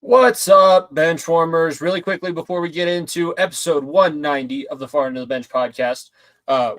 What's up, bench warmers? Really quickly before we get into episode 190 of the Far End of the Bench podcast,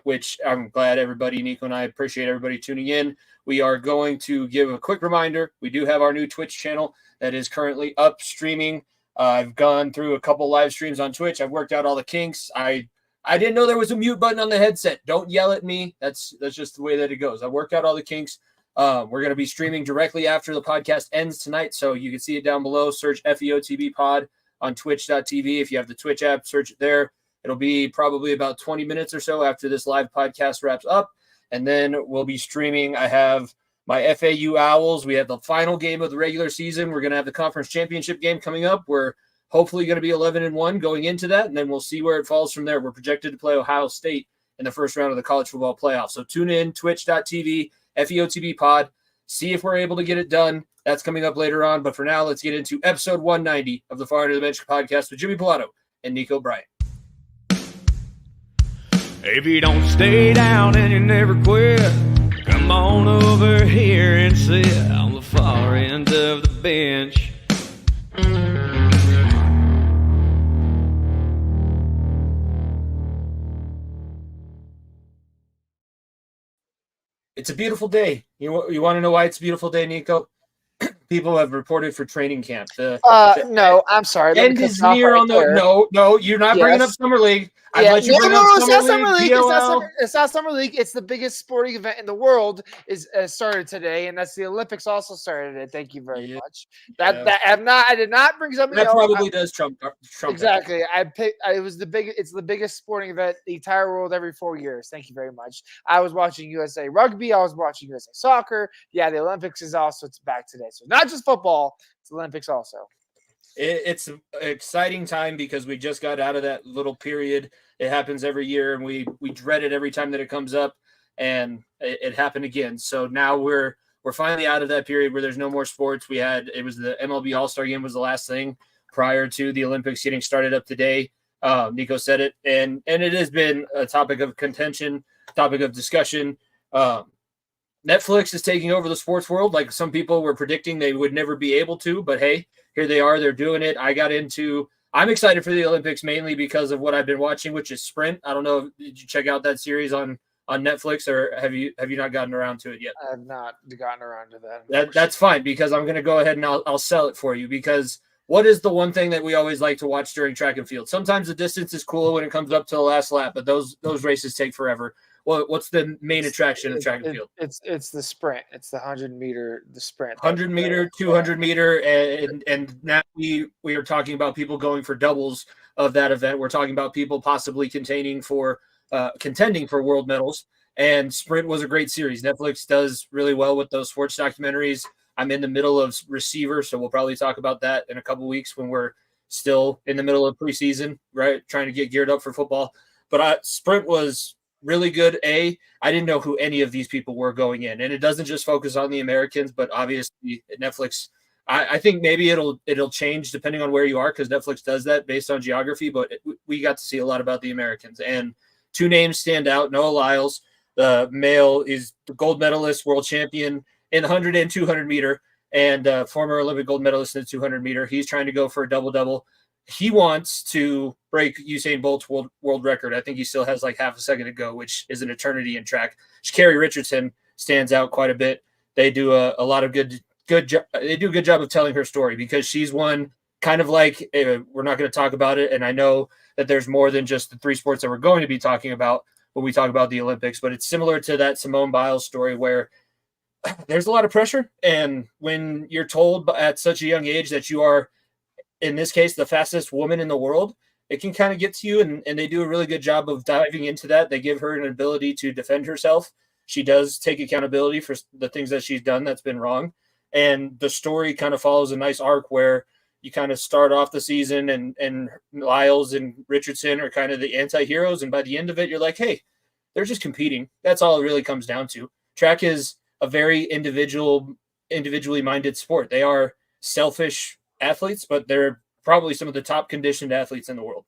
which I'm glad everybody, Niko and I appreciate everybody tuning in. We are going to give a quick reminder. We do have our new Twitch channel that is currently up streaming. I've gone through a couple live streams on Twitch. I've worked out all the kinks. I didn't know there was a mute button on the headset. Don't yell at me. That's just the way that it goes. I worked out all the kinks. We're going to be streaming directly after the podcast ends tonight, so you can see it down below. Search FEOTB Pod on twitch.tv. If you have the Twitch app, search it there. It'll be probably about 20 minutes or so after this live podcast wraps up, and then we'll be streaming. I have my FAU Owls. We have the final game of the regular season. We're going to have the conference championship game coming up. We're hopefully going to be 11-1 going into that, and then we'll see where it falls from there. We're projected to play Ohio State in the first round of the college football playoff. So tune in, twitch.tv. FEOTB Pod. See if we're able to get it done. That's coming up later on. But for now, let's get into episode 190 of the Far End of the Bench podcast with Jimmy Pallotto and Niko Bryant. If you don't stay down and you never quit, come on over here and sit on the far end of the bench. It's a beautiful day. You want to know why it's a beautiful day, Niko? People have reported for training camp. No, I'm sorry. End is near on the no. You're not bringing up Summer League. It's not Summer League. It's not Summer League. It's the biggest sporting event in the world. Is started today, and that's the Olympics. Also started it. Thank you very much. I did not bring something. That probably does trump exactly. It's the biggest sporting event in the entire world every 4 years. Thank you very much. I was watching USA Rugby. I was watching USA Soccer. Yeah, the Olympics is also back today. So not just football. It's Olympics also. It's an exciting time because we just got out of that little period. It happens every year, and we dread it every time that it comes up, and it happened again. So now we're finally out of that period where there's no more sports. It was the MLB All-Star Game was the last thing prior to the Olympics getting started up today. Niko said it, and it has been a topic of contention, topic of discussion. Netflix is taking over the sports world. Like some people were predicting they would never be able to, but hey, here they are. They're doing it. I'm excited for the Olympics mainly because of what I've been watching, which is Sprint. I don't know. Did you check out that series on Netflix, or have you not gotten around to it yet? I have not gotten around to that. That's fine because I'm going to go ahead and I'll sell it for you because what is the one thing that we always like to watch during track and field? Sometimes the distance is cool when it comes up to the last lap, but those races take forever. Well, what's the main attraction of track and field? It's the sprint. It's the 100-meter, the sprint. 100-meter, 200-meter, and now we are talking about people going for doubles of that event. We're talking about people possibly contending for world medals. And Sprint was a great series. Netflix does really well with those sports documentaries. I'm in the middle of Receiver, so we'll probably talk about that in a couple of weeks when we're still in the middle of preseason, right? Trying to get geared up for football. But Sprint was really good. I didn't know who any of these people were going in, and it doesn't just focus on the Americans, but obviously Netflix. I think maybe it'll change depending on where you are because Netflix does that based on geography. But we got to see a lot about the Americans, and two names stand out. Noah Lyles, the male, is the gold medalist, world champion in the 100 and 200 meter, and former Olympic gold medalist in the 200 meter. He's trying to go for a double-double. He wants to break Usain Bolt's world record. I think he still has like half a second to go, which is an eternity in track. Sha'Carri Richardson stands out quite a bit. They do a lot of good job. They do a good job of telling her story because she's one kind of like we're not going to talk about it. And I know that there's more than just the three sports that we're going to be talking about when we talk about the Olympics, but it's similar to that Simone Biles story where there's a lot of pressure. And when you're told at such a young age that you are, in this case, the fastest woman in the world, it can kind of get to you, and they do a really good job of diving into that. They give her an ability to defend herself. She does take accountability for the things that she's done that's been wrong. And the story kind of follows a nice arc where you kind of start off the season and Lyles and Richardson are kind of the anti-heroes. And by the end of it, you're like, hey, they're just competing. That's all it really comes down to. Track is a very individually minded sport. They are selfish athletes, but they're probably some of the top conditioned athletes in the world.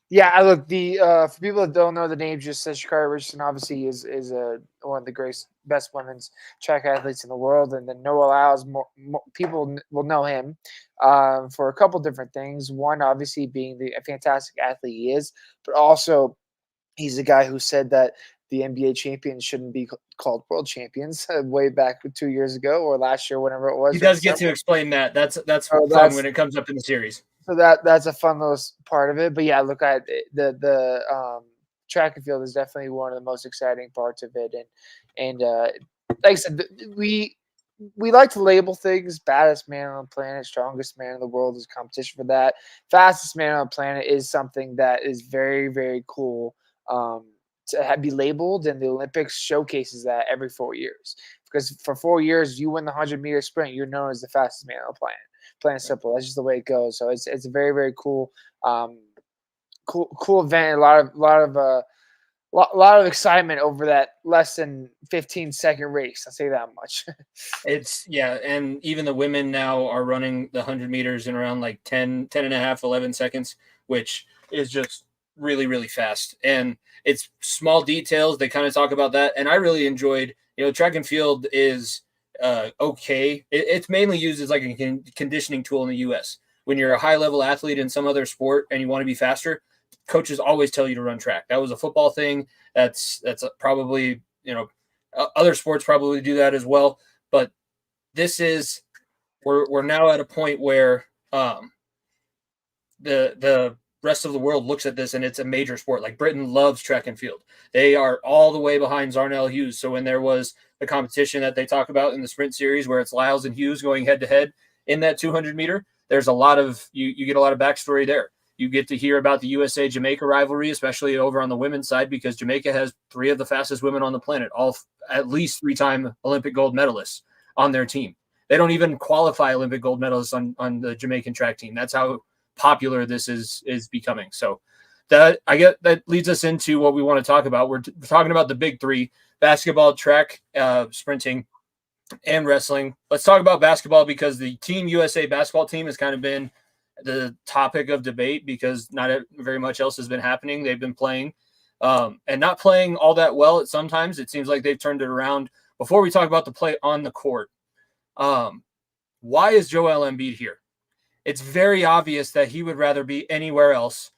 Yeah, I look for people that don't know the name, just says Sha'Carri Richardson obviously is one of the best women's track athletes in the world. And then Noah Lyles, more people will know him for a couple different things. One, obviously, being a fantastic athlete he is, but also he's the guy who said that the NBA champions shouldn't be called world champions way back 2 years ago or last year, whatever it was. He does get to explain that. That's fun when it comes up in the series. So that's a fun little part of it. But yeah, look, the track and field is definitely one of the most exciting parts of it. And like I said, we like to label things: baddest man on the planet, strongest man in the world is competition for that. Fastest man on the planet is something that is very, very cool to be labeled, and the Olympics showcases that every 4 years. Because for 4 years, you win the 100-meter sprint, you're known as the fastest man on the planet. Plain and simple. That's just the way it goes. So it's a very, very cool, cool event. A lot of excitement over that less than 15-second race. I'll say that much. And even the women now are running the 100 meters in around like 10 and a half, 11 seconds, which is just really, really fast. And it's small details. They kind of talk about that. And I really enjoyed, track and field is okay. It's mainly used as like a conditioning tool in the U.S. When you're a high-level athlete in some other sport and you want to be faster, coaches always tell you to run track. That was a football thing. That's probably, other sports probably do that as well. But this is, we're now at a point where the rest of the world looks at this and it's a major sport. Like Britain loves track and field. They are all the way behind Zarnell Hughes. So when there was the competition that they talk about in the sprint series where it's Lyles and Hughes going head to head in that 200 meter, there's a lot of, you get a lot of backstory there. You get to hear about the USA-Jamaica rivalry, especially over on the women's side, because Jamaica has 3 of the fastest women on the planet, all at least 3-time Olympic gold medalists on their team. They don't even qualify Olympic gold medalists on the Jamaican track team. That's how popular this is becoming. So that leads us into what we want to talk about. We're talking about the big 3: basketball, track, sprinting, and wrestling. Let's talk about basketball because the Team USA basketball team has kind of been the topic of debate because not very much else has been happening. They've been playing and not playing all that well. Sometimes it seems like they've turned it around. Before we talk about the play on the court, why is Joel Embiid here? It's very obvious that he would rather be anywhere else.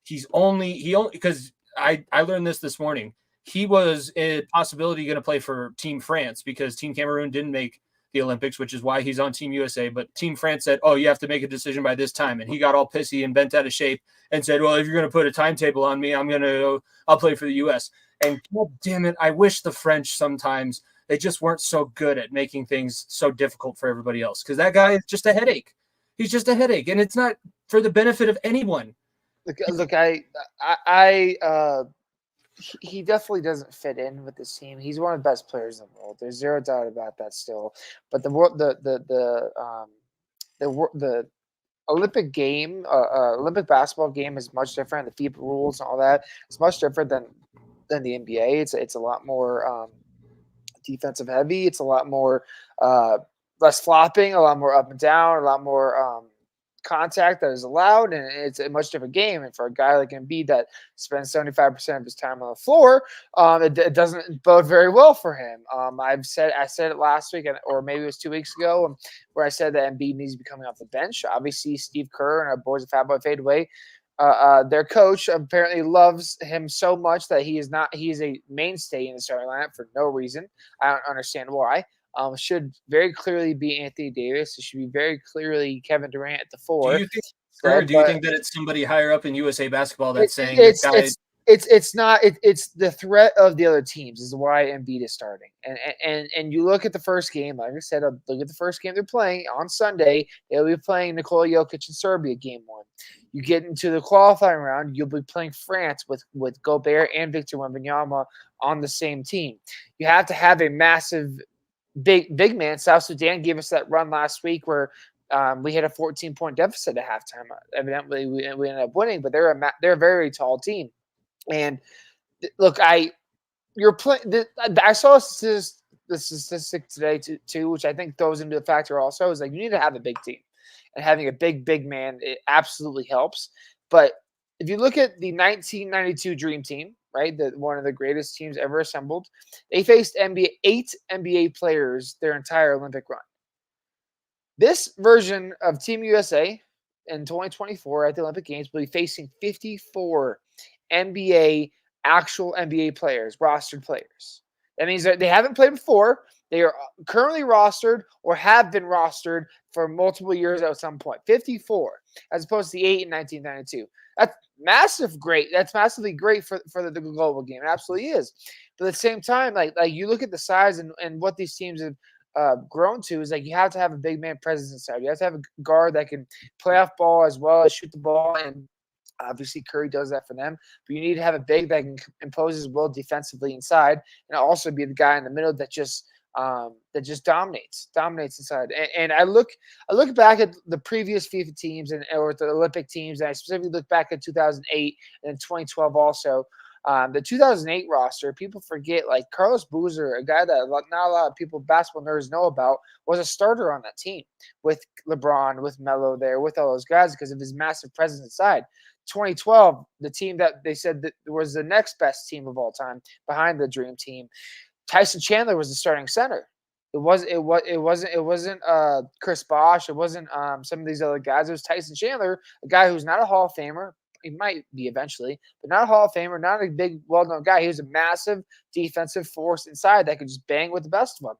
He only because I learned this morning. He was a possibility going to play for Team France because Team Cameroon didn't make the Olympics, which is why he's on Team USA. But Team France said, "Oh, you have to make a decision by this time," and he got all pissy and bent out of shape and said, "Well, if you're going to put a timetable on me, I'll play for the US." And God damn it, I wish the French sometimes they just weren't so good at making things so difficult for everybody else because that guy is just a headache. He's just a headache, and it's not for the benefit of anyone. Look, he definitely doesn't fit in with this team. He's one of the best players in the world. There's zero doubt about that still. But the Olympic game, Olympic basketball game is much different. The FIBA rules and all that, it's much different than the NBA. It's a lot more defensive heavy. It's a lot more less flopping, a lot more up and down, a lot more contact that is allowed, and it's a much different game. And for a guy like Embiid that spends 75% of his time on the floor, it doesn't bode very well for him. I said it last week, or maybe it was 2 weeks ago, where I said that Embiid needs to be coming off the bench. Obviously, Steve Kerr and our boys at Fat Boy Fade Away, their coach apparently loves him so much that he is a mainstay in the starting lineup for no reason. I don't understand why. Should very clearly be Anthony Davis. It should be very clearly Kevin Durant at the 4. Do you think that it's somebody higher up in USA basketball that's saying it's not? It's the threat of the other teams is why Embiid is starting. And you look at the first game. Like I said, look at the first game they're playing on Sunday. They'll be playing Nikola Jokic in Serbia, game 1. You get into the qualifying round, you'll be playing France with Gobert and Victor Wembanyama on the same team. You have to have a massive big man. South Sudan gave us that run last week where we had a 14-point deficit at halftime. Evidently, we ended up winning, but they're a very tall team. And look, I saw the statistic today too, which I think goes into the factor also, is like you need to have a big team, and having a big man, it absolutely helps. But if you look at the 1992 Dream Team, right, one of the greatest teams ever assembled, they faced 8 NBA players their entire Olympic run. This version of Team USA in 2024 at the Olympic Games will be facing 54 actual NBA players, rostered players. That means that they haven't played before. They are currently rostered or have been rostered for multiple years at some point. 54, as opposed to the 8 in 1992. That's great. That's massively great for the global game. It absolutely is. But at the same time, like you look at the size and what these teams have grown to is like you have to have a big man presence inside. You have to have a guard that can play off ball as well as shoot the ball, and obviously Curry does that for them. But you need to have a big that can impose his will defensively inside, and also be the guy in the middle that just dominates inside. And I look back at the previous FIFA teams or the Olympic teams, and I specifically look back at 2008 and 2012 also. The 2008 roster, people forget, like Carlos Boozer, a guy that not a lot of people, basketball nerds, know about, was a starter on that team with LeBron, with Melo there, with all those guys because of his massive presence inside. 2012, the team that they said that was the next best team of all time behind the Dream Team, Tyson Chandler was the starting center. It wasn't Chris Bosh. It wasn't some of these other guys. It was Tyson Chandler, a guy who's not a Hall of Famer. He might be eventually, but not a Hall of Famer, not a big, well-known guy. He was a massive defensive force inside that could just bang with the best of them.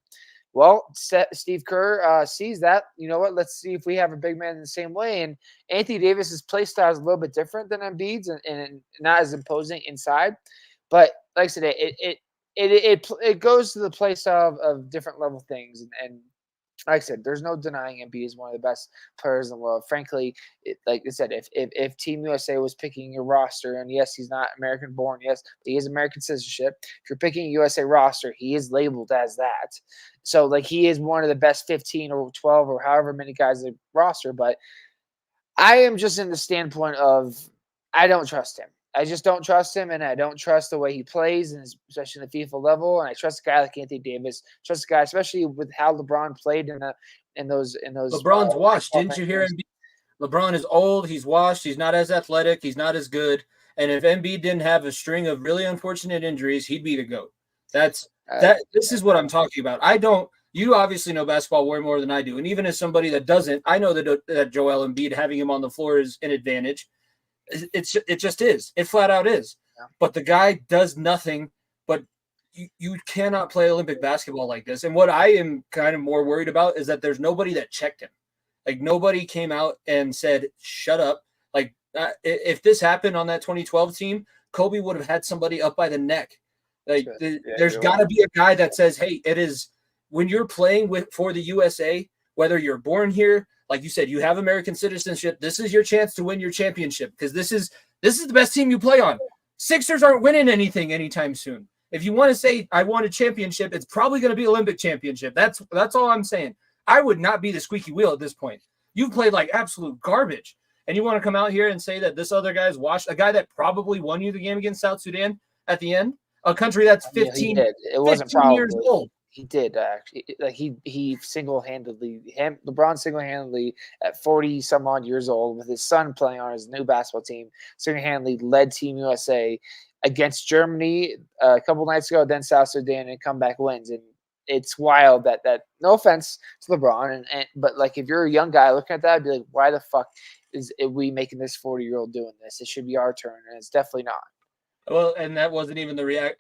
Well, Steve Kerr sees that. You know what? Let's see if we have a big man in the same way. And Anthony Davis's play style is a little bit different than Embiid's and not as imposing inside. But like I said, it goes to the play style of different level things. And like I said, there's no denying Embiid is one of the best players in the world. Frankly, like I said, if Team USA was picking your roster, and yes, he's not American born, yes, he is American citizenship. If you're picking a USA roster, he is labeled as that. So like he is one of the best 15 or 12 or however many guys they roster. But I am just in the standpoint of I don't trust him. I just don't trust him, and I don't trust the way he plays, and especially in the FIFA level. And I trust a guy like Anthony Davis. Trust a guy, especially with how LeBron played in those. LeBron's washed. Didn't you hear him? LeBron is old. He's washed. He's not as athletic. He's not as good. And if Embiid didn't have a string of really unfortunate injuries, he'd be the GOAT. This is what I'm talking about. You obviously know basketball way more than I do. And even as somebody that doesn't, I know that Joel Embiid, having him on the floor, is an advantage. It just is. It flat out is. Yeah. But the guy does nothing. But you cannot play Olympic basketball like this. And what I am kind of more worried about is that there's nobody that checked him. Like nobody came out and said, "Shut up." Like if this happened on that 2012 team, Kobe would have had somebody up by the neck. Like there's got to be a guy that says, "Hey, it is when you're playing for the USA, whether you're born here." Like you said, you have American citizenship. This is your chance to win your championship because this is the best team you play on. Sixers aren't winning anything anytime soon. If you want to say I want a championship, it's probably going to be Olympic championship. That's all I'm saying. I would not be the squeaky wheel at this point. You've played like absolute garbage, and you want to come out here and say that this other guy's washed, a guy that probably won you the game against South Sudan at the end, a country that's 15 years old. He did actually. Like he single-handedly, LeBron single-handedly at 40 some odd years old with his son playing on his new basketball team, single-handedly led Team USA against Germany a couple nights ago, then South Sudan, and comeback wins. And it's wild that no offense to LeBron, but like if you're a young guy looking at that, I'd be like, why the fuck is we making this 40-year-old doing this? It should be our turn, and it's definitely not. Well, and that wasn't even the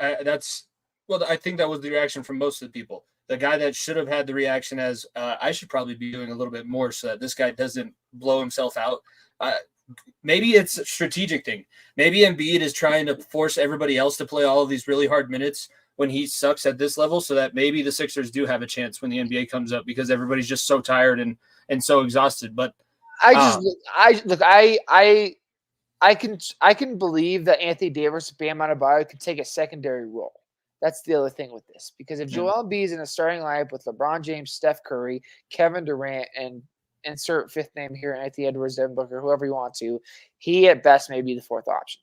I think that was the reaction from most of the people. The guy that should have had the reaction as I should probably be doing a little bit more so that this guy doesn't blow himself out. Maybe it's a strategic thing. Maybe Embiid is trying to force everybody else to play all of these really hard minutes when he sucks at this level so that maybe the Sixers do have a chance when the NBA comes up because everybody's just so tired and so exhausted. But I can believe that Anthony Davis, Bam Adebayo could take a secondary role. That's the other thing with this. Because if Joel Embiid is in a starting lineup with LeBron James, Steph Curry, Kevin Durant, and insert fifth name here, Anthony Edwards, Devin Booker, whoever you want to, he at best may be the fourth option.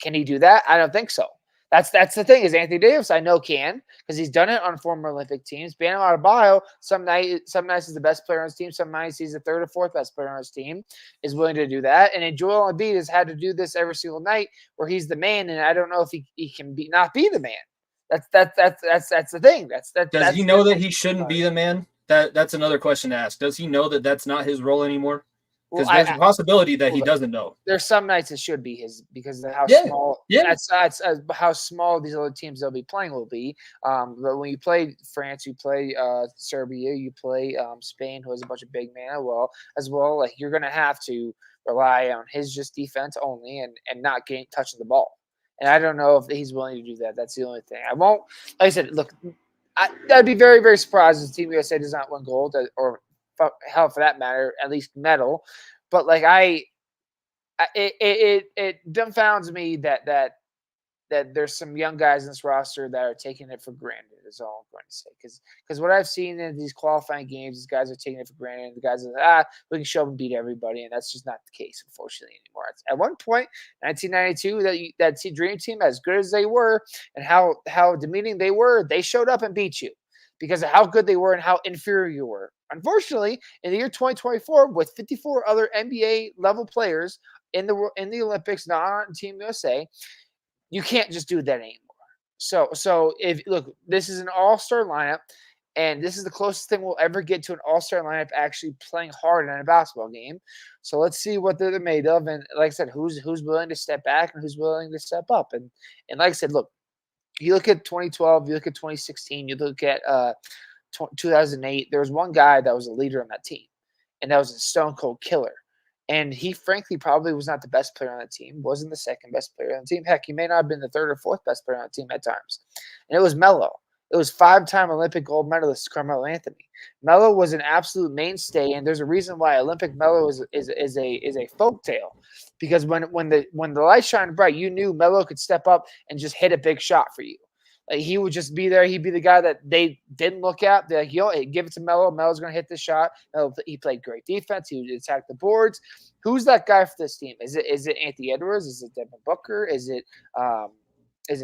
Can he do that? I don't think so. That's the thing is Anthony Davis I know can because he's done it on former Olympic teams. Bam Adebayo some nights is the best player on his team. Some nights he's the third or fourth best player on his team. Is willing to do that. And then Joel Embiid has had to do this every single night where he's the man. And I don't know if he can not be the man. That's the thing. Does he know that he shouldn't be the man? That's another question to ask. Does he know that that's not his role anymore? Because there's a possibility that he doesn't know. There's some nights it should be his because of how small. Yeah. That's how small these other teams they'll be playing will be. But when you play France, you play Serbia, you play Spain, who has a bunch of big men as well. Like you're gonna have to rely on his just defense only and not touching the ball. And I don't know if he's willing to do that. That's the only thing. I won't. Like I said, look, I'd be very very surprised if Team USA does not win gold or hell for that matter, at least medal. But like it dumbfounds me that there's some young guys in this roster that are taking it for granted. Is all I'm going to say because what I've seen in these qualifying games, these guys are taking it for granted. And the guys are we can show up and beat everybody, and that's just not the case, unfortunately, anymore. At one point, 1992, that dream team, as good as they were, and how demeaning they were, they showed up and beat you because of how good they were and how inferior you were. Unfortunately, in the year 2024, with 54 other NBA level players in the Olympics, not on Team USA, you can't just do that anymore. So if look, this is an all-star lineup, and this is the closest thing we'll ever get to an all-star lineup actually playing hard in a basketball game. So let's see what they're made of, and like I said, who's willing to step back and who's willing to step up, and like I said, look, you look at 2012, you look at 2016, you look at 2008. There was one guy that was a leader on that team, and that was a stone cold killer. And he, frankly, probably was not the best player on the team, wasn't the second best player on the team. Heck, he may not have been the third or fourth best player on the team at times. And it was Melo. It was 5-time Olympic gold medalist Carmelo Anthony. Melo was an absolute mainstay, and there's a reason why Olympic Melo is a folktale. Because when the light shined bright, you knew Melo could step up and just hit a big shot for you. Like he would just be there. He'd be the guy that they didn't look at. They're like, hey, give it to Melo. Melo's going to hit this shot. He played great defense. He would attack the boards. Who's that guy for this team? Is it Anthony Edwards? Is it Devin Booker? Is it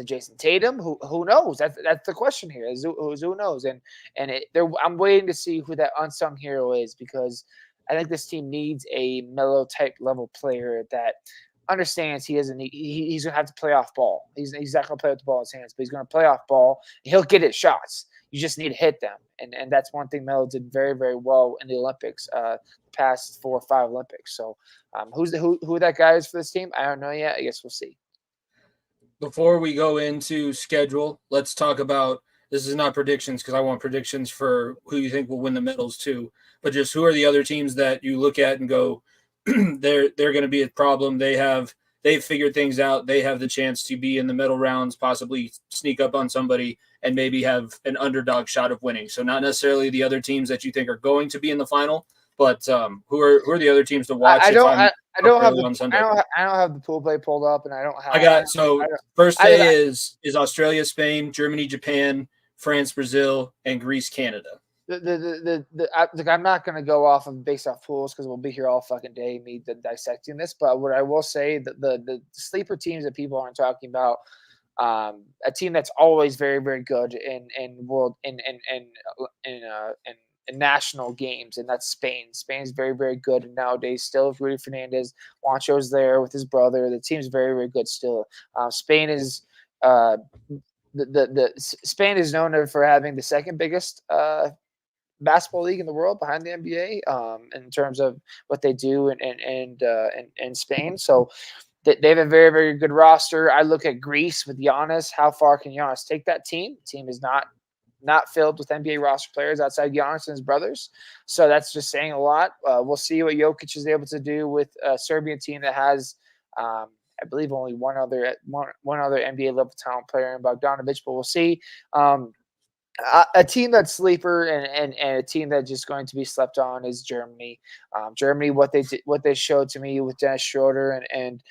Jason Tatum? Who knows? That's the question here. Who knows? I'm waiting to see who that unsung hero is because I think this team needs a Melo type level player that understands he's going to have to play off ball. He's not going to play with the ball in his hands, but he's going to play off ball. He'll get his shots. You just need to hit them. And that's one thing Melo did very, very well in the Olympics, past 4 or 5 Olympics. So who that guy is for this team? I don't know yet. I guess we'll see. Before we go into schedule, let's talk about, this is not predictions because I want predictions for who you think will win the medals too, but just who are the other teams that you look at and go, they're going to be a problem. They've figured things out. They have the chance to be in the medal rounds, possibly sneak up on somebody and maybe have an underdog shot of winning. So not necessarily the other teams that you think are going to be in the final, but who are the other teams to watch? I don't have the pool play pulled up, and I don't have. First day is Australia, Spain, Germany, Japan, France, Brazil, and Greece, Canada. I'm not going to go off of based off pools because we'll be here all fucking day, me dissecting this. But what I will say, the sleeper teams that people aren't talking about, a team that's always very, very good in national games, and that's Spain. Spain's very, very good nowadays. Still, Rudy Fernandez, Juancho's there with his brother. The team's very, very good still. Spain is Spain is known for having the second biggest basketball league in the world behind the NBA in terms of what they do in Spain. So they have a very, very good roster. I look at Greece with Giannis. How far can Giannis take that team? The team is not filled with NBA roster players outside Giannis and his brothers. So that's just saying a lot. We'll see what Jokic is able to do with a Serbian team that has I believe only one other NBA level talent player in Bogdanovic, but we'll see. A team that's sleeper and a team that's just going to be slept on is Germany. Germany, what they showed to me with Dennis Schroeder and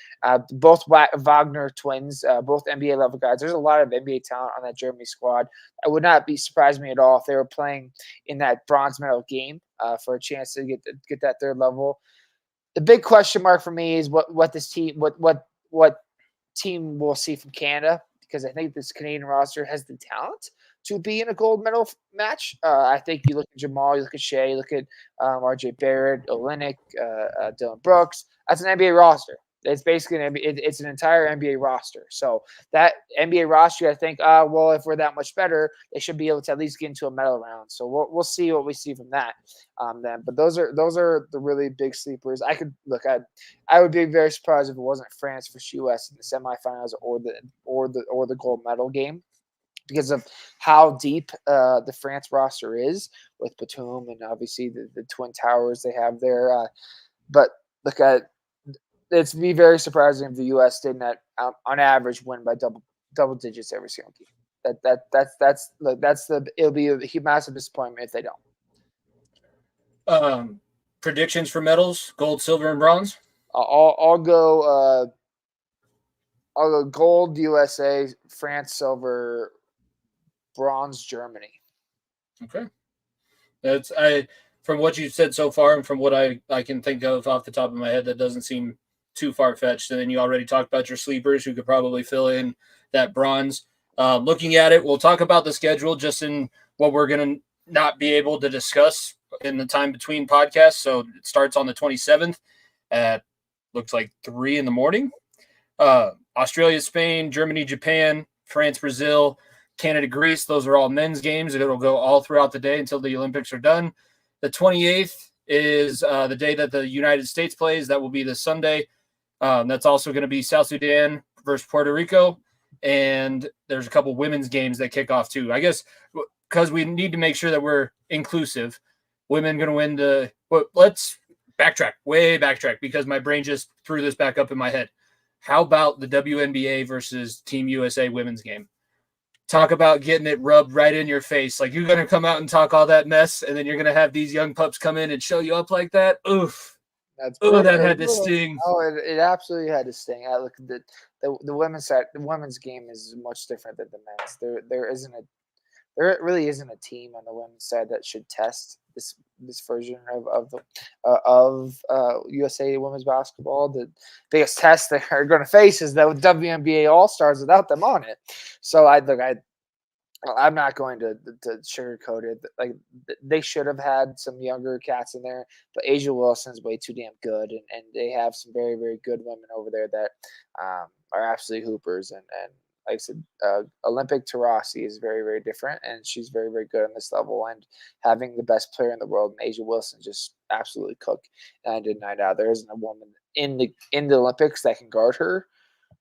both Wagner twins, both NBA level guys. There's a lot of NBA talent on that Germany squad. I would not be surprised me at all if they were playing in that bronze medal game for a chance to get that third level. The big question mark for me is what team we'll see from Canada. because I think this Canadian roster has the talent to be in a gold medal match. I think you look at Jamal, you look at Shea, you look at RJ Barrett, Olenek, Dylan Brooks. That's an NBA roster. It's basically it's an entire NBA roster. So that NBA roster, I think, well, if we're that much better, they should be able to at least get into a medal round. So we'll see what we see from that. Then, but those are the really big sleepers. I would be very surprised if it wasn't France versus US in the semifinals or the gold medal game, because of how deep the France roster is with Batum and obviously the Twin Towers they have there. But look at it's be very surprising if the U.S. didn't, on average, win by double digits every single game. It'll be a massive disappointment if they don't. Predictions for medals: gold, silver, and bronze. I'll go gold USA, France silver, bronze Germany. Okay, from what you've said so far and from what I can think of off the top of my head, that doesn't seem too far-fetched. And then you already talked about your sleepers who could probably fill in that bronze. Looking at it, we'll talk about the schedule just in what we're going to not be able to discuss in the time between podcasts. So it starts on the 27th at looks like 3 a.m. Australia, Spain, Germany, Japan, France, Brazil, Canada, Greece. Those are all men's games. It'll go all throughout the day until the Olympics are done. The 28th is the day that the United States plays. That will be this Sunday. That's also going to be South Sudan versus Puerto Rico. And there's a couple women's games that kick off too. I guess because we need to make sure that we're inclusive. Women going to win let's backtrack because my brain just threw this back up in my head. How about the WNBA versus Team USA women's game? Talk about getting it rubbed right in your face. Like, you're going to come out and talk all that mess, and then you're going to have these young pups come in and show you up like that. Oof. That had to sting. Oh, it absolutely had to sting. I look at the women's side. The women's game is much different than the men's. There really isn't a team on the women's side that should test this version of USA women's basketball. The biggest test they are going to face is the WNBA All Stars without them on it. So I'm not going to sugarcoat it. Like, they should have had some younger cats in there, but Asia Wilson's way too damn good, and they have some very, very good women over there that are absolutely hoopers. And like I said, Olympic Taurasi is very, very different, and she's very, very good on this level. And having the best player in the world, Asia Wilson, just absolutely cook night in, night out. There isn't a woman in the Olympics that can guard her.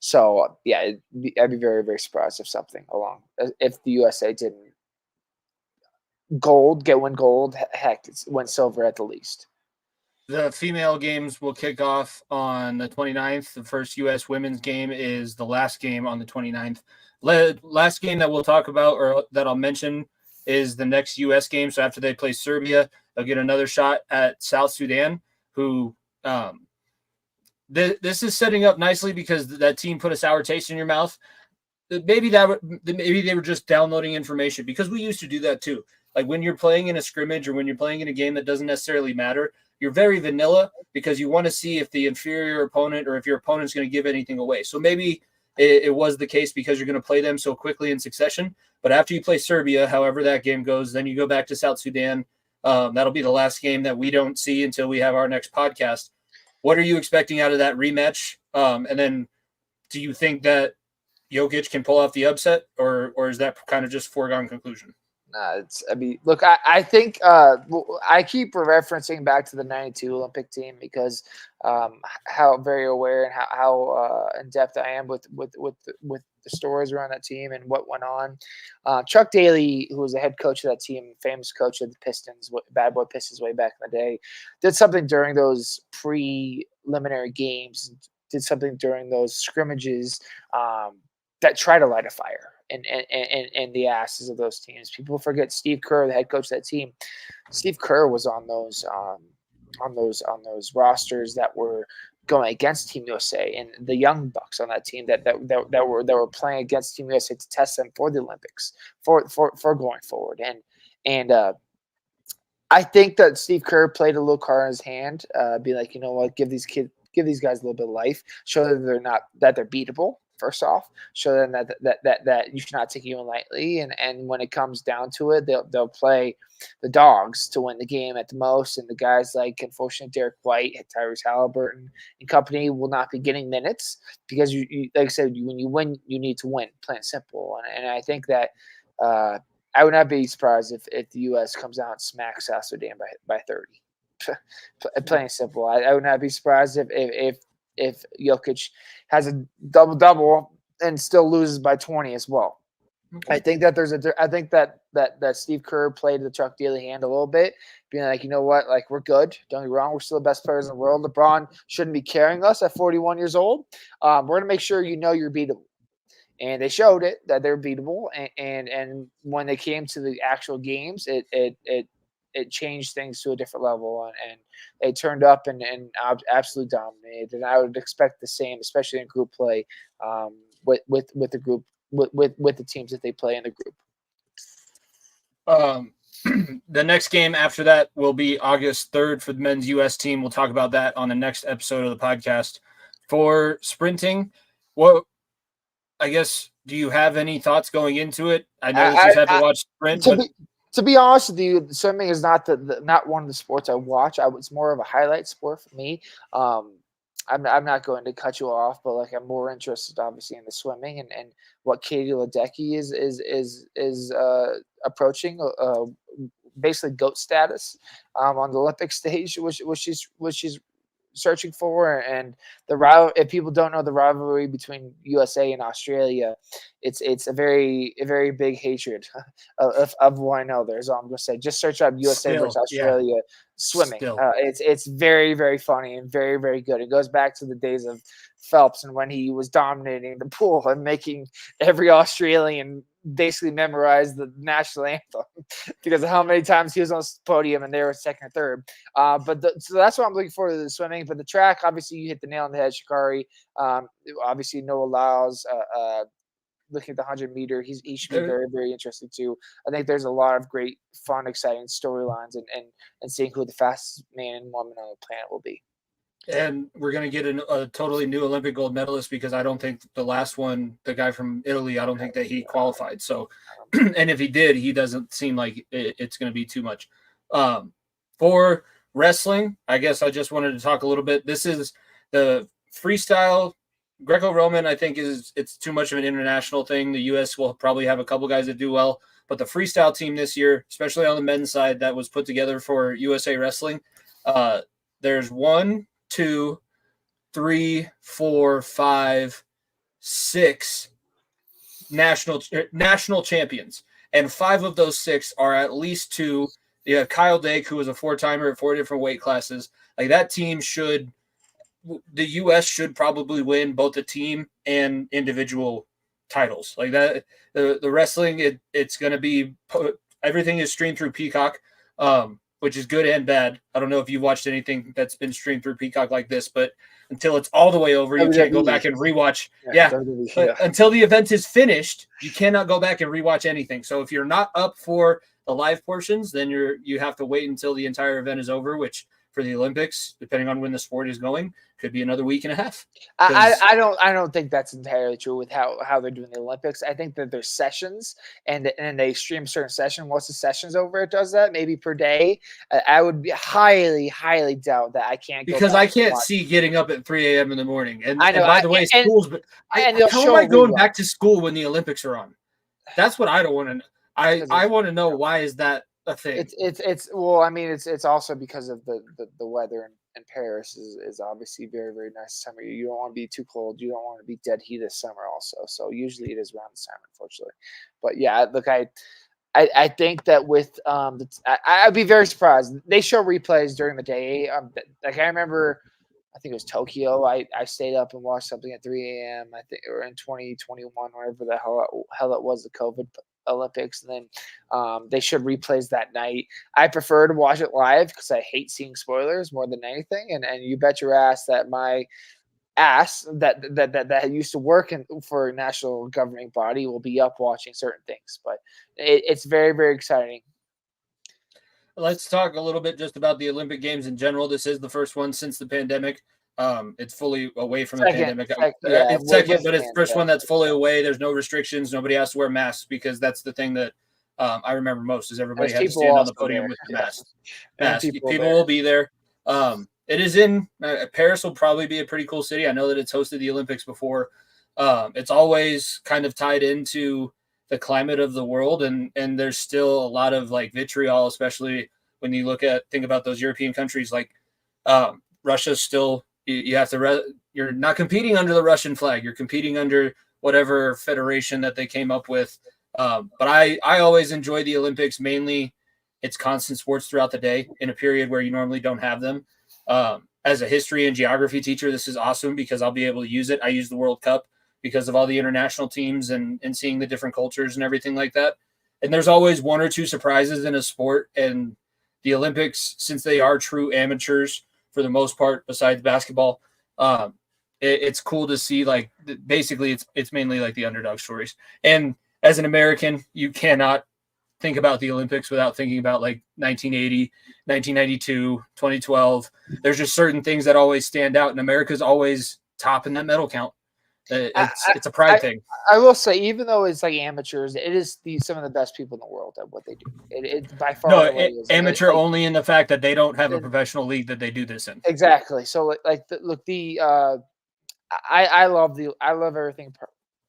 So yeah, I'd be very, very surprised if the USA didn't win gold, heck, win silver at the least. The female games will kick off on the 29th. The first U.S. women's game is the last game on the 29th. Last game that we'll talk about or that I'll mention is the next U.S. game. So after they play Serbia, they'll get another shot at South Sudan, who this is setting up nicely because that team put a sour taste in your mouth. Maybe they were just downloading information, because we used to do that too. Like, when you're playing in a scrimmage or when you're playing in a game that doesn't necessarily matter, you're very vanilla because you want to see if the inferior opponent or if your opponent's going to give anything away. So maybe it was the case because you're going to play them so quickly in succession. But after you play Serbia, however that game goes, then you go back to South Sudan. That'll be the last game that we don't see until we have our next podcast. What are you expecting out of that rematch? And then do you think that Jokic can pull off the upset, or is that kind of just foregone conclusion? Look, I think I keep referencing back to the 92 Olympic team because how very aware and how in depth I am with the stories around that team and what went on. Chuck Daly, who was the head coach of that team, famous coach of the Pistons, Bad Boy Pistons way back in the day, did something during those preliminary games, did something during those scrimmages that try to light a fire in the asses of those teams. People forget Steve Kerr, the head coach of that team. Steve Kerr was on those rosters that were going against Team USA, and the young bucks on that team that were playing against Team USA to test them for the Olympics for going forward. And I think that Steve Kerr played a little card in his hand, be like, you know what, give these guys a little bit of life, show that they're beatable. first off, show them that you should not take anyone lightly, and when it comes down to it, they'll play the dogs to win the game at the most, and the guys like, unfortunately, Derek White, Tyrese Halliburton, and company will not be getting minutes because you like I said, when you win, you need to win, plain and simple. And I think that I would not be surprised if the U.S. comes out and smacks South Sudan by 30. Plain and simple. I would not be surprised if Jokic has a double and still loses by 20 as well. Okay. I think that Steve Kerr played the Chuck Daly hand a little bit, being like, you know what, like, we're good. Don't get me wrong, we're still the best players in the world. LeBron shouldn't be carrying us at 41 years old. We're gonna make sure you know you're beatable. And they showed it that they're beatable. And when they came to the actual games, it changed things to a different level, and they turned up and absolutely dominated. And I would expect the same, especially in group play, with the group with the teams that they play in the group. The next game after that will be August 3rd for the men's U.S. team. We'll talk about that on the next episode of the podcast. For sprinting, I guess, do you have any thoughts going into it? I know you haven't watched sprint, to be honest with you, swimming is not not one of the sports I watch. It's more of a highlight sport for me. I'm not going to cut you off, but like, I'm more interested, obviously, in the swimming and what Katie Ledecky is approaching, basically GOAT status on the Olympic stage, which she's searching for. And if people don't know the rivalry between USA and Australia, it's a very big hatred of one another. Is all I'm going to say. Just search up USA versus Australia swimming. It's very, very funny and very, very good. It goes back to the days of Phelps and when he was dominating the pool and making every Australian basically memorize the national anthem because of how many times he was on the podium and they were second or third. So that's what I'm looking forward to, the swimming. But the track, obviously, you hit the nail on the head, Shikari. Obviously, Noah Lyles, looking at the 100-meter, he should be very, very interesting too. I think there's a lot of great, fun, exciting storylines and seeing who the fastest man and woman on the planet will be. And we're going to get a totally new Olympic gold medalist because I don't think the last one, the guy from Italy, I don't think that he qualified. So, and if he did, he doesn't seem like it's going to be too much. For wrestling, I guess I just wanted to talk a little bit. This is the freestyle Greco-Roman. I think it's too much of an international thing. The U.S. will probably have a couple guys that do well, but the freestyle team this year, especially on the men's side, that was put together for USA Wrestling. There's 1, 2, 3, 4, 5, 6 national champions, and 5 of those 6 are at least 2. You have Kyle Dake, who was a 4-timer at 4 different weight classes. Like, that team the U.S. should probably win both the team and individual titles. Like that, the wrestling, it's going to be, everything is streamed through Peacock, which is good and bad. I don't know if you've watched anything that's been streamed through Peacock like this, but until it's all the way over, you can't go back and rewatch. Until the event is finished, you cannot go back and rewatch anything. So if you're not up for the live portions, then you have to wait until the entire event is over, which for the Olympics, depending on when the sport is going, could be another week and a half. I don't think that's entirely true with how they're doing the Olympics. I think that there's sessions and they stream certain session. Once the session's over, it does that maybe per day. I would be highly doubt that I can't go because I can't see getting up at 3 a.m. in the morning. And, I know, and by the way, schools. But how am I going back to school when the Olympics are on? That's what I don't want to know. I want to know, why is that a thing? It's also because of the weather in Paris is obviously very, very nice summer. You don't want to be too cold. You don't want to be dead heat this summer also. So usually it is around this time, unfortunately. But yeah, look, I think that with I'd be very surprised. They show replays during the day. Like I remember, I think it was Tokyo. I stayed up and watched something at 3 a.m. I think, or in 2021, whatever the hell it was, the COVID Olympics, and then they should replays that night. I prefer to watch it live because I hate seeing spoilers more than anything. And you bet your ass that my ass that used to work for a national governing body will be up watching certain things. But it's very, very exciting. Let's talk a little bit just about the Olympic Games in general. This is the first one since the pandemic. It's fully away from the Second, pandemic. yeah, It's second, but it's fans, first yeah. one that's fully away. There's no restrictions. Nobody has to wear masks because that's the thing that I remember most is everybody There's had to people stand on the also podium there. with the Yeah. mask. And People there. will be there. It is in Paris will probably be a pretty cool city. I know that it's hosted the Olympics before. It's always kind of tied into the climate of the world, and there's still a lot of like vitriol, especially when you think about those European countries. Like Russia's still you have to you're not competing under the Russian flag. You're competing under whatever federation that they came up with. But I always enjoy the Olympics. Mainly, it's constant sports throughout the day in a period where you normally don't have them. As a history and geography teacher, this is awesome because I'll be able to use it. I use the World Cup because of all the international teams and seeing the different cultures and everything like that. And there's always one or two surprises in a sport. And the Olympics, since they are true amateurs for the most part, besides basketball, it's cool to see. Like basically, it's mainly like the underdog stories. And as an American, you cannot think about the Olympics without thinking about like 1980, 1992, 2012. There's just certain things that always stand out, and America's always top in that medal count. It's a pride thing. I will say, even though it's like amateurs, it is some of the best people in the world at what they do. It by far No, is amateur only in the fact that they don't have a professional league that they do this in. Exactly. So I love everything,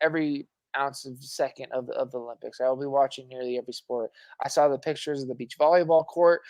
every ounce of second of the Olympics. I will be watching nearly every sport. I saw the pictures of the beach volleyball court.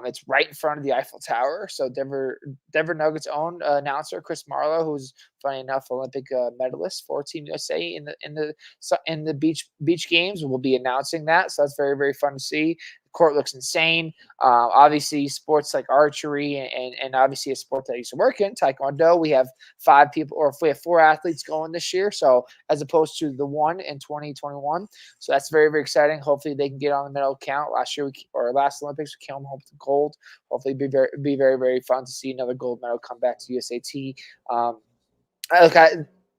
It's right in front of the Eiffel Tower. So Denver Nuggets own announcer Chris Marlowe, who's funny enough Olympic medalist for Team USA in the beach games, will be announcing that. So that's very, very fun to see. Court looks insane. Obviously, sports like archery and obviously a sport that I used to work in, Taekwondo, we have 5 people, or if we have 4 athletes going this year, so as opposed to the 1 in 2021. So that's very, very exciting. Hopefully, they can get on the medal count. Last Olympics, we came home with gold. Hopefully, it'd be very, very fun to see another gold medal come back to USAT.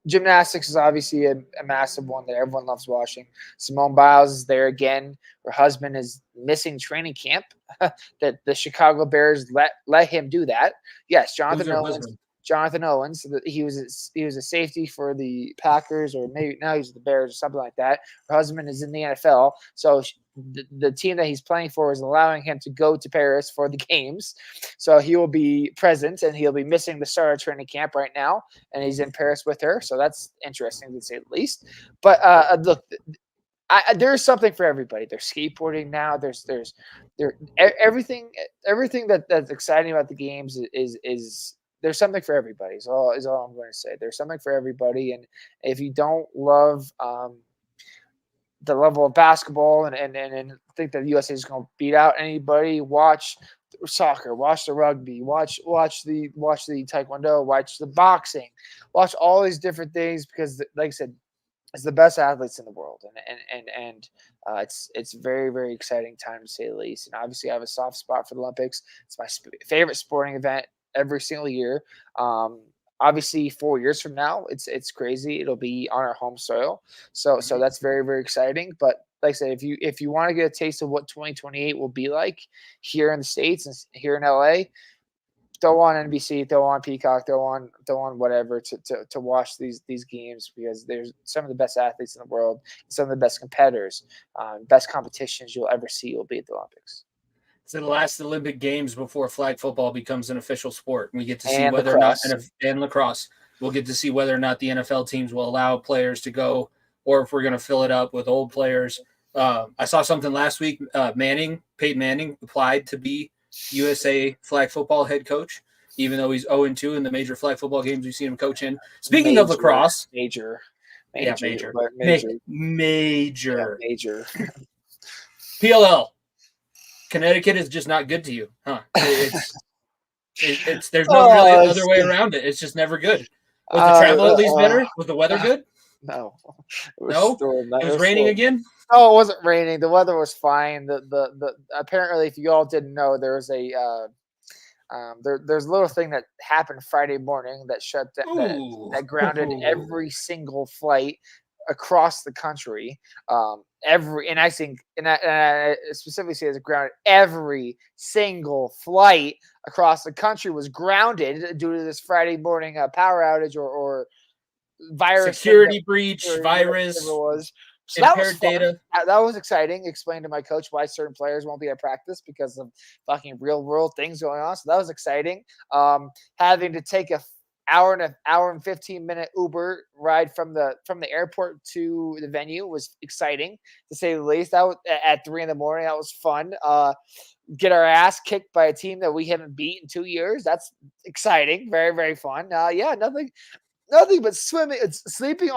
Gymnastics is obviously a massive one that everyone loves watching. Simone Biles is there again. Her husband is missing training camp. That the Chicago Bears let him do that. Yes, Jonathan Owens. He was a safety for the Packers, or maybe now he's the Bears or something like that. Her husband is in the NFL, so the team that he's playing for is allowing him to go to Paris for the games. So he will be present, and he'll be missing the start of training camp right now, and he's in Paris with her. So that's interesting to say the least. But look, there's something for everybody. There's skateboarding now. There's everything that's exciting about the games is there's something for everybody. Is all I'm going to say. There's something for everybody, and if you don't love the level of basketball and think that the USA is going to beat out anybody, watch soccer, watch the rugby, watch the taekwondo, watch the boxing, watch all these different things, because like I said, it's the best athletes in the world, and it's very, very exciting time to say the least. And obviously, I have a soft spot for the Olympics. It's my favorite sporting event every single year. Obviously, 4 years from now, it's crazy. It'll be on our home soil, so that's very, very exciting. But like I said, if you want to get a taste of what 2028 will be like here in the States and here in LA, throw on NBC, throw on Peacock, throw on whatever to watch these games, because there's some of the best athletes in the world, some of the best competitors, best competitions you'll ever see will be at the Olympics. It's the last Olympic Games before flag football becomes an official sport. We get to see And whether lacrosse. or not, and lacrosse, we'll get to see whether or not the NFL teams will allow players to go, or if we're going to fill it up with old players. I saw something last week. Peyton Manning applied to be USA flag football head coach, even though he's 0-2 in the major flag football games we've seen him coach in. Speaking of lacrosse, major. PLL. Connecticut is just not good to you, huh? There's no really other way around it. It's just never good. Was the travel at least better? Was the weather good? No. It was raining again? No, it wasn't raining. The weather was fine. The apparently, if you all didn't know, there was there's a little thing that happened Friday morning that that grounded every single flight across the country. And I specifically say as a ground, every single flight across the country was grounded due to this Friday morning power outage or virus security breach, or virus, whatever it was. So that was impaired fun. data. That was exciting. Explained to my coach why certain players won't be at practice because of fucking real world things going on. So that was exciting. Having to take an hour and 15-minute Uber ride from the airport to the venue was exciting, to say the least. That was at 3 a.m. That was fun. Get our ass kicked by a team that we haven't beat in 2 years. That's exciting. Very, very fun. Yeah, nothing but swimming. It's sleeping in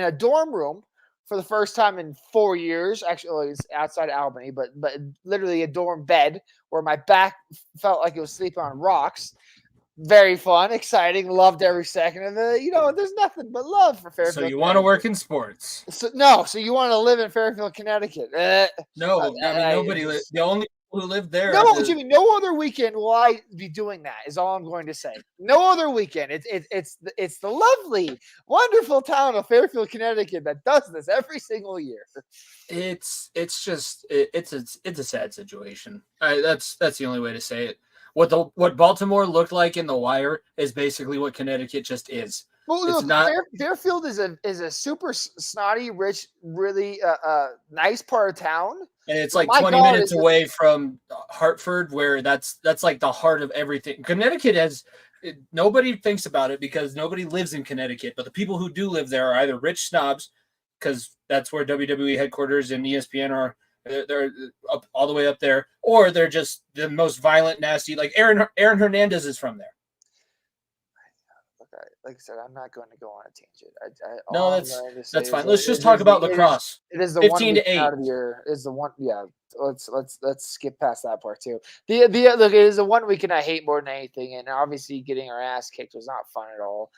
a dorm room for the first time in 4 years. Actually, it's outside Albany, but literally a dorm bed where my back felt like it was sleeping on rocks. Very fun, exciting, loved every second of it. There's nothing but love for Fairfield. So you want to work in sports? So you want to live in Fairfield, Connecticut? No, I mean nobody. The only people who live there. Jimmy, no other weekend will I be doing that. Is all I'm going to say. No other weekend. It's the lovely, wonderful town of Fairfield, Connecticut that does this every single year. It's a sad situation. That's the only way to say it. What Baltimore looked like in The Wire is basically what Connecticut just is. Well, it's look, not. Fairfield is a super snotty, rich, really nice part of town. And it's like 20 minutes away from Hartford, where that's like the heart of everything. Connecticut nobody thinks about it because nobody lives in Connecticut, but the people who do live there are either rich snobs, because that's where WWE headquarters and ESPN are. They're up all the way up there, or they're just the most violent, nasty. Like Aaron Hernandez is from there. Okay, like I said, I'm not going to go on a tangent. No, that's fine. Let's just talk about lacrosse. It is the 15 to 8 out of the year. Is the one? Yeah. Let's skip past that part too. Look, it is the 1 weekend I hate more than anything, and obviously getting our ass kicked was not fun at all.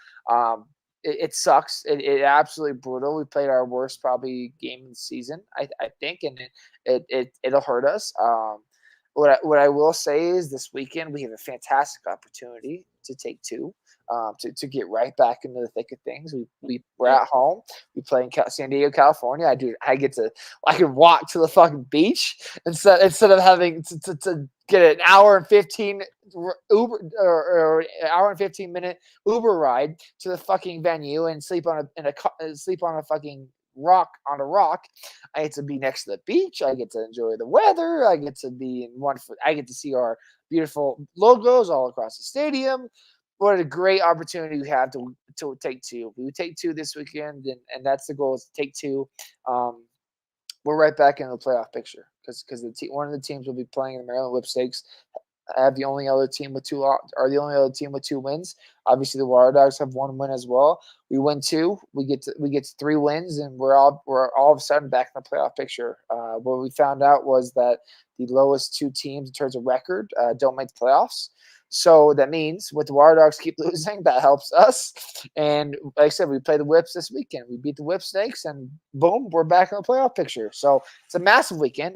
It sucks. It absolutely brutal. We played our worst probably game of the season, I think, and it'll hurt us. What I will say is this weekend we have a fantastic opportunity to take two, to get right back into the thick of things. We're at home. We play in San Diego, California. I can walk to the fucking beach instead of having to get an hour and 15 Uber or an hour and 15 minute Uber ride to the fucking venue and sleep on a fucking rock on a rock. I get to be next to the beach. I get to enjoy the weather. I get to see our beautiful logos all across the stadium. What a great opportunity we have to take two. We would take two this weekend, and that's the goal, is to take two. We're right back in the playoff picture because one of the teams will be playing in the Maryland Whipstakes. Have the only other team with two wins. Obviously, the Water Dogs have 1 win as well. We win 2, we get to 3 wins, and we're all of a sudden back in the playoff picture. What we found out was that the lowest 2 teams in terms of record don't make the playoffs. So that means with the Water Dogs keep losing, that helps us. And like I said, we play the Whips this weekend. We beat the Whip Snakes, and boom, we're back in the playoff picture. So it's a massive weekend.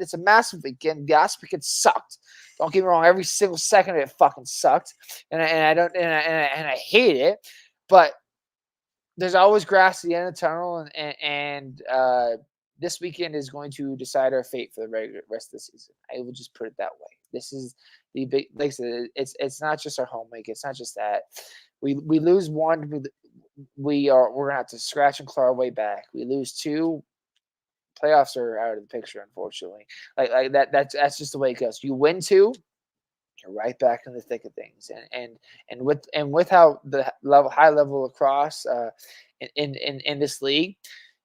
Gas weekend sucked. Don't get me wrong. Every single second of it fucking sucked, and I hate it. But there's always grass at the end of the tunnel, and this weekend is going to decide our fate for the rest of the season. I will just put it that way. This is the big. Like I said, it's not just our home week. It's not just that we lose 1. We're gonna have to scratch and claw our way back. We lose 2. Playoffs are out of the picture, unfortunately. Like that. That's just the way it goes. You win 2, you're right back in the thick of things. And with how the high level lacrosse in this league,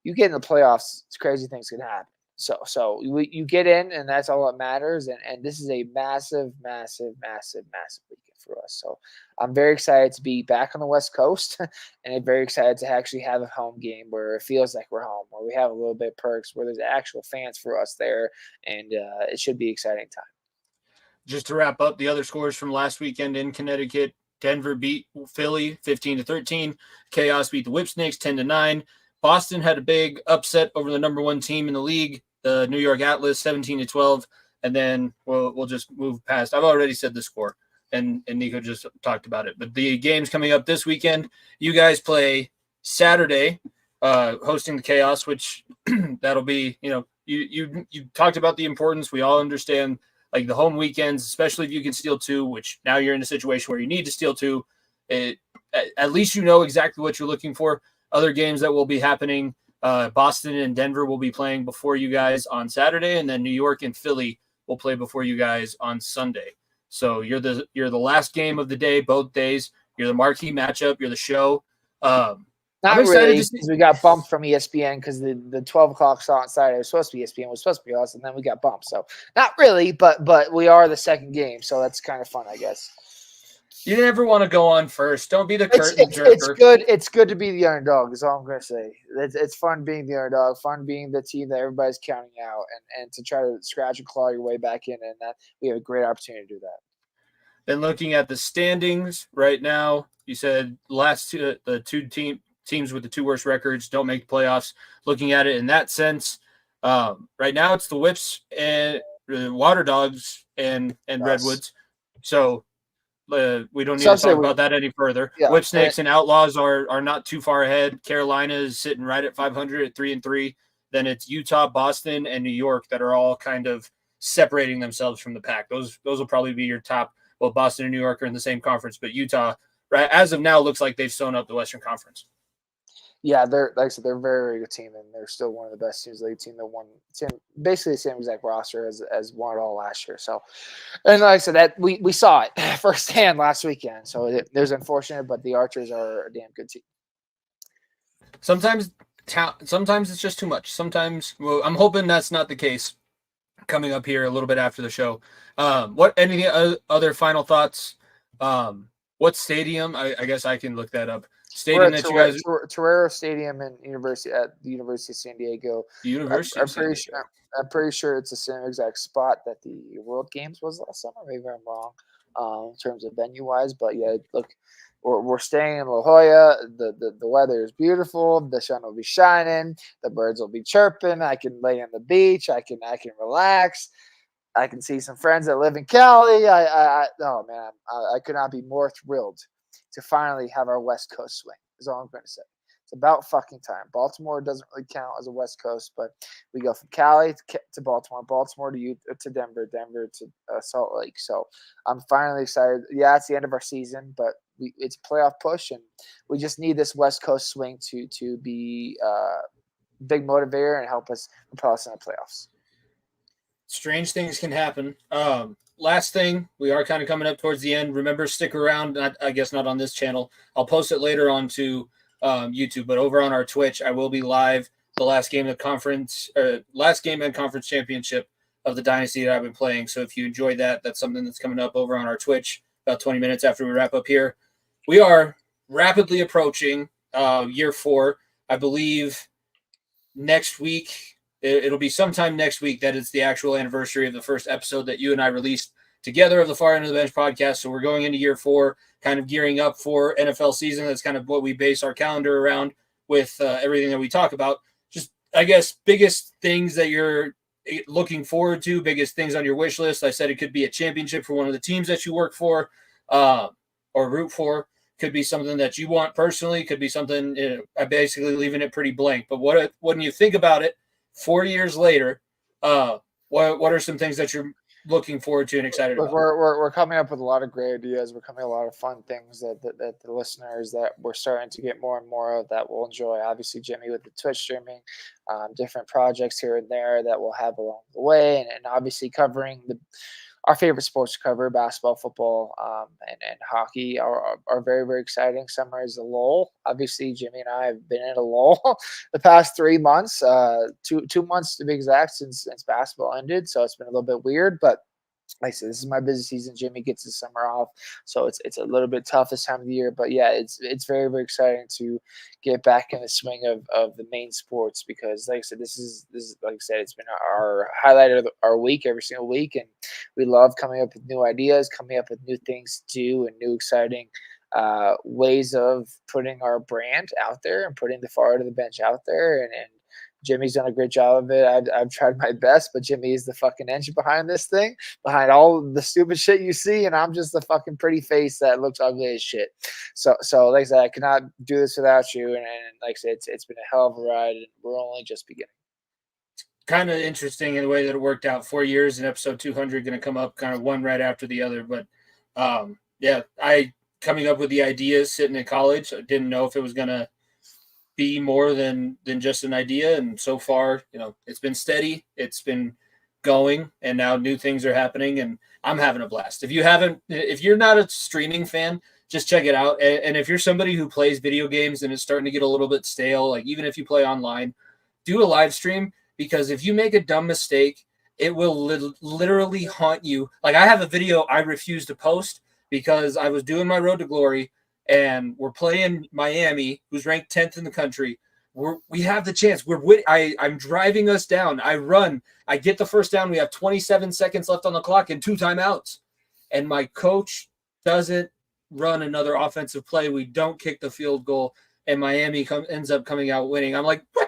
you get in the playoffs, crazy things can happen. So you get in, and that's all that matters. And this is a massive, massive, massive, massive weekend for us. So I'm very excited to be back on the West Coast, and I'm very excited to actually have a home game where it feels like we're home, where we have a little bit of perks, where there's actual fans for us there, and it should be an exciting time. Just to wrap up the other scores from last weekend in Connecticut: Denver beat Philly 15-13. Chaos beat the Whipsnakes 10-9. Boston had a big upset over the number 1 team in the league, the New York Atlas, 17-12. And then we'll just move past. I've already said the score, and Niko just talked about it. But the games coming up this weekend, you guys play Saturday, hosting the Chaos, which that'll be, you talked about the importance. We all understand like the home weekends, especially if you can steal 2, which now you're in a situation where you need to steal 2. At least you know exactly what you're looking for. Other games that will be happening, Boston and Denver will be playing before you guys on Saturday, and then New York and Philly will play before you guys on Sunday. So you're the last game of the day, both days. You're the marquee matchup. You're the show. Not I'm excited really, to see. because we got bumped from ESPN because the 12 o'clock slot on Saturday was supposed to be ESPN, was supposed to be us, and then we got bumped. So not really, but we are the second game, so that's kind of fun, I guess. You never want to go on first. Don't be the curtain jerker. It's good. It's good to be the underdog. Is all I'm going to say. It's fun being the underdog. Fun being the team that everybody's counting out, and to try to scratch and claw your way back in. And that we have a great opportunity to do that. Then looking at the standings right now, you said the two teams with the 2 worst records don't make the playoffs. Looking at it in that sense, right now it's the Whips and the Water Dogs and Redwoods. So we don't need to talk about that any further. Yeah, Whip Snakes and Outlaws are not too far ahead. Carolina is sitting right at 500 at 3-3. Then it's Utah, Boston, and New York that are all kind of separating themselves from the pack. Those will probably be your top. Well, Boston and New York are in the same conference, but Utah, right as of now, looks like they've sewn up the Western Conference. Yeah, they're like I said, they're a very, very good team, and they're still one of the best teams. League team that won basically the same exact roster as won it all last year. So, and like I said, that we saw it firsthand last weekend. So it was unfortunate, but the Archers are a damn good team. Sometimes it's just too much. Sometimes, well, I'm hoping that's not the case. Coming up here a little bit after the show. Any other final thoughts? What stadium? I guess I can look that up. Stadium that you guys Torero Stadium at the University of San Diego. I'm pretty sure it's the same exact spot that the World Games was last summer. Maybe I'm wrong in terms of venue wise, but yeah, look, we're staying in La Jolla. The weather is beautiful. The sun will be shining. The birds will be chirping. I can lay on the beach. I can relax. I can see some friends that live in Cali. Oh man, I could not be more thrilled to finally have our West Coast swing. Is all I'm going to say. It's about fucking time. Baltimore doesn't really count as a West Coast, but we go from Cali to Baltimore, Baltimore to Denver, Denver to Salt Lake. So I'm finally excited. Yeah, it's the end of our season, but it's a playoff push, and we just need this West Coast swing to be a big motivator and help us propel us in the playoffs. Strange things can happen. Last thing, we are kind of coming up towards the end. Remember, stick around. I guess not on this channel. I'll post it later onto YouTube, but over on our Twitch, I will be live the last game and conference championship of the dynasty that I've been playing. So if you enjoyed that, that's something that's coming up over on our Twitch about 20 minutes after we wrap up here. We are rapidly approaching year 4. I believe next week. It'll be sometime next week that it's the actual anniversary of the first episode that you and I released together of the Far End of the Bench podcast. So we're going into year 4, kind of gearing up for NFL season. That's kind of what we base our calendar around with everything that we talk about. Just, I guess, biggest things that you're looking forward to, biggest things on your wish list. I said it could be a championship for one of the teams that you work for or root for. Could be something that you want personally. Could be something, I'm basically leaving it pretty blank. But when you think about it, 4 years later, what are some things that you're looking forward to and excited about? We're coming up with a lot of great ideas. We're coming up with a lot of fun things that the listeners that we're starting to get more and more of that will enjoy. Obviously, Jimmy with the Twitch streaming, different projects here and there that we'll have along the way, and obviously covering our favorite sports to cover, basketball, football, and hockey are very, very exciting. Summer is a lull. Obviously, Jimmy and I have been in a lull the past 3 months, 2 months to be exact, since basketball ended. So it's been a little bit weird, but like I said, this is my busy season. Jimmy gets his summer off, so it's a little bit tough this time of the year. But yeah, it's very, very exciting to get back in the swing of the main sports, because like I said, this is like I said, it's been our highlight of our week every single week, and we love coming up with new ideas, coming up with new things to do, and new exciting ways of putting our brand out there and putting the Far End of the Bench out there, and Jimmy's done a great job of it. I've tried my best, but Jimmy is the fucking engine behind this thing, behind all the stupid shit you see, and I'm just the fucking pretty face that looks ugly as shit. So like I said, I cannot do this without you, and like I said, it's been a hell of a ride, and we're only just beginning. Kind of interesting in the way that it worked out. 4 years and episode 200 going to come up kind of one right after the other. But yeah, I coming up with the ideas sitting in college. I didn't know if it was going to be more than just an idea. And so far, it's been steady. It's been going, and now new things are happening, and I'm having a blast. If you're not a streaming fan, just check it out. And if you're somebody who plays video games and it's starting to get a little bit stale, like even if you play online, do a live stream. Because if you make a dumb mistake, it will literally haunt you. Like I have a video I refused to post because I was doing my Road to Glory and we're playing Miami, who's ranked 10th in the country. We have the chance. I'm driving us down. I run. I get the first down. We have 27 seconds left on the clock and 2 timeouts. And my coach doesn't run another offensive play. We don't kick the field goal. And Miami ends up coming out winning. I'm like, what?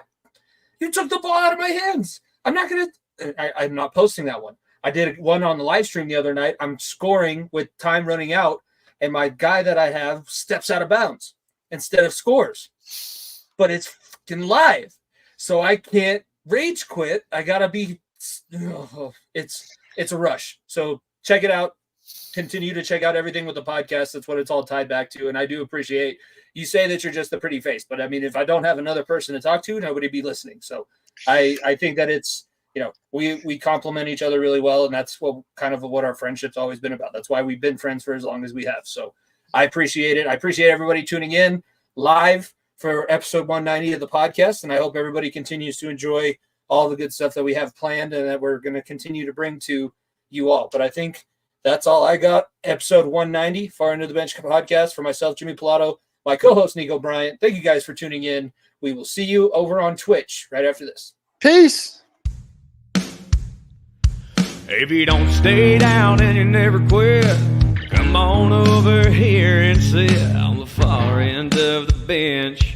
You took the ball out of my hands. I'm not posting that one. I did one on the live stream the other night. I'm scoring with time running out, and my guy that I have steps out of bounds instead of scores. But it's fucking live. So I can't rage quit. I gotta be it's a rush. So check it out. Continue to check out everything with the podcast. That's what it's all tied back to. And I do appreciate you say that you're just a pretty face, but I mean, if I don't have another person to talk to, nobody be listening. So I think that it's, we complement each other really well. And that's what our friendship's always been about. That's why we've been friends for as long as we have. So I appreciate it. I appreciate everybody tuning in live for episode 190 of the podcast. And I hope everybody continues to enjoy all the good stuff that we have planned and that we're going to continue to bring to you all. But I think that's all I got. Episode 190, Far Into the Bench podcast for myself, Jimmy Pallotto, my co-host, Niko Bryant. Thank you guys for tuning in. We will see you over on Twitch right after this. Peace. If you don't stay down and you never quit, come on over here and sit on the far end of the bench.